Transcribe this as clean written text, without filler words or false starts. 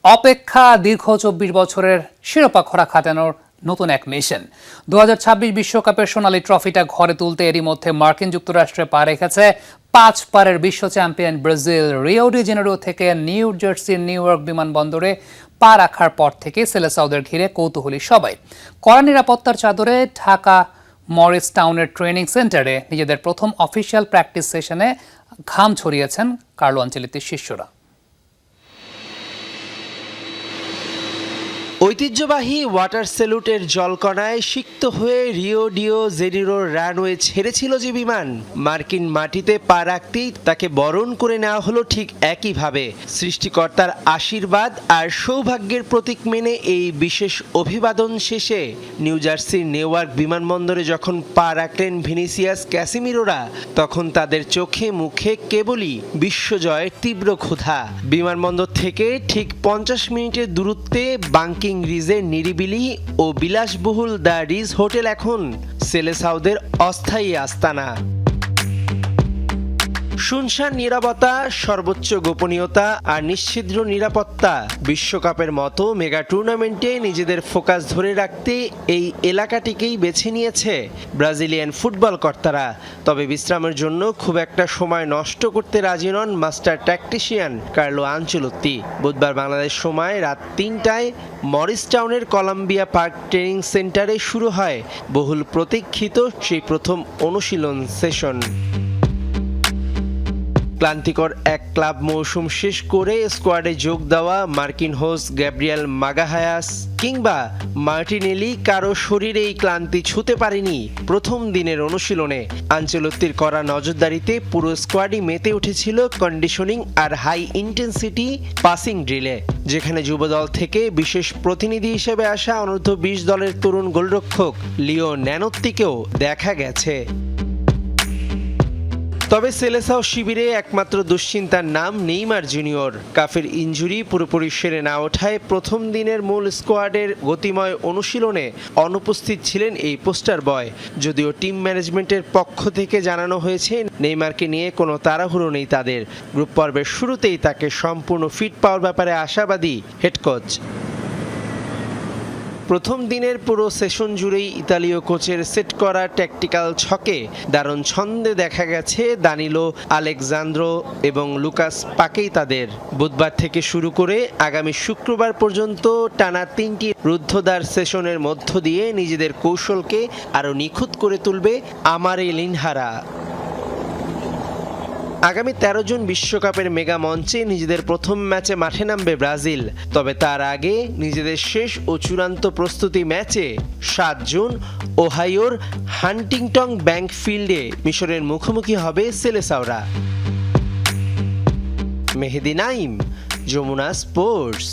অপেক্ষা দীর্ঘ ২৪ বছরের শিরোপা খরা খাটানোর নতুন এক মিশন। ২০২৬ বিশ্বকাপের সোনালী ট্রফিটা ঘরে তুলতে এরই মধ্যে মার্কিন যুক্তরাষ্ট্রে পা রেখেছে ৫ পারের বিশ্ব champion Brazil. Rio de Janeiro থেকে নিউ জার্সির নিউ ইয়র্ক বিমানবন্দরে পা রাখার পর থেকে সেলেসাওদের ঘিরে কৌতূহলী সবাই। কড়া নিরাপত্তার চাদরে ঢাকা মরিস টাউনের ট্রেনিং সেন্টারে নিজেদের প্রথম অফিসিয়াল প্র্যাকটিস সেশনে ঘাম ছড়িয়েছেন কার্লো আনচেলত্তির শিষ্যরা। ঐতিহ্যবাহী ওয়াটার স্যালুটের জলকণায় সিক্ত হয়ে রিও ডিও জেনিরোর রানওয়ে ছেড়েছিল যে বিমান, মার্কিন মাটিতে পা রাখতেই তাকে বরণ করে নেওয়া হলো ঠিক একইভাবে। সৃষ্টিকর্তার আশীর্বাদ আর সৌভাগ্যের প্রতীক মেনে এই বিশেষ অভিবাদন শেষে নিউ জার্সির নেওয়ার্ক বিমানবন্দরে যখন পা রাখলেন ভিনিসিয়াস ক্যাসিমিরোরা, তখন তাদের চোখে মুখে কেবলই বিশ্বজয়ের তীব্র ক্ষুধা। বিমানবন্দর থেকে ঠিক ৫০ মিনিটের দূরত্বে বাংকিং রিজের নিরিবিলি ও বিলাসবহুল দ্য রিজ হোটেল এখন সেলেসাওদের অস্থায়ী আস্তানা। শুনশান নীরবতা, সর্বোচ্চ গোপনীয়তা আর নিশ্ছিদ্র নিরাপত্তা। বিশ্বকাপের মতো মেগা টুর্নামেন্টে নিজেদের ফোকাস ধরে রাখতে এই এলাকাটিকেই বেছে নিয়েছে ব্রাজিলিয়ান ফুটবল কর্তারা। তবে বিশ্রামের জন্য খুব একটা সময় নষ্ট করতে রাজি নন মাস্টার ট্যাকটিশিয়ান কার্লো আনচেলত্তি। বুধবার বাংলাদেশ সময় রাত ৩টায় মরিস টাউনের কলম্বিয়া পার্ক ট্রেনিং সেন্টারে শুরু হয় বহুল প্রতীক্ষিত সেই প্রথম অনুশীলন সেশন। ক্লান্তিকর এক ক্লাব মৌসুম শেষ করে স্কোয়াডে যোগ দেওয়া মার্কিন হোস্ট গ্যাব্রিয়েল মাগাহায়াস কিংবা মার্টিনেলি কারো শরীরে এই ক্লান্তি ছুঁতে পারেনি প্রথম দিনের অনুশীলনে। আনচেলত্তির করা নজরদারিতে পুরো স্কোয়াডই মেতে উঠেছিল কন্ডিশনিং আর হাই ইন্টেন্সিটি পাসিং ড্রিলে, যেখানে যুবদল থেকে বিশেষ প্রতিনিধি হিসেবে আসা অনূর্ধ্ব ২০ দলের তরুণ গোলরক্ষক লিও ন্যানোত্তিকেও দেখা গেছে। তবে সেলেসাও শিবিরে একমাত্র দুশ্চিন্তার নাম নেইমার জুনিয়র। কাফের ইনজুরি পুরোপুরি সেরে না ওঠায় প্রথম দিনের মূল স্কোয়াডের গতিময় অনুশীলনে অনুপস্থিত ছিলেন এই পোস্টার বয়। যদিও টিম ম্যানেজমেন্টের পক্ষ থেকে জানানো হয়েছে নেইমারকে নিয়ে কোনো তাড়াহুড়ো নেই তাদের। গ্রুপ পর্বের শুরুতেই তাকে সম্পূর্ণ ফিট পাওয়ার ব্যাপারে আশাবাদী হেড কোচ। প্রথম দিনের পুরো সেশন জুড়েই ইতালীয় কোচের সেট করা ট্যাকটিক্যাল ছকে দারুণ ছন্দে দেখা গেছে দানিলো আলেকজান্দ্রো এবং লুকাস পাকেইতাদের। বুধবার থেকে শুরু করে আগামী শুক্রবার পর্যন্ত টানা ৩টি রুদ্ধদ্বার সেশনের মধ্য দিয়ে নিজেদের কৌশলকে আরও নিখুঁত করে তুলবে আমারে লিনহারা। আগামী ১৩ জুন বিশ্বকাপের মেগা মঞ্চে নিজেদের প্রথম ম্যাচে মাঠে নামবে ব্রাজিল। তবে তার আগে নিজেদের শেষ ও চূড়ান্ত প্রস্তুতি ম্যাচে ৭ জুন ওহাইওর হান্টিংটন ব্যাংক ফিল্ডে মিশরের মুখোমুখি হবে সেলেসাওরা। মেহেদি নাইম, যমুনা স্পোর্টস।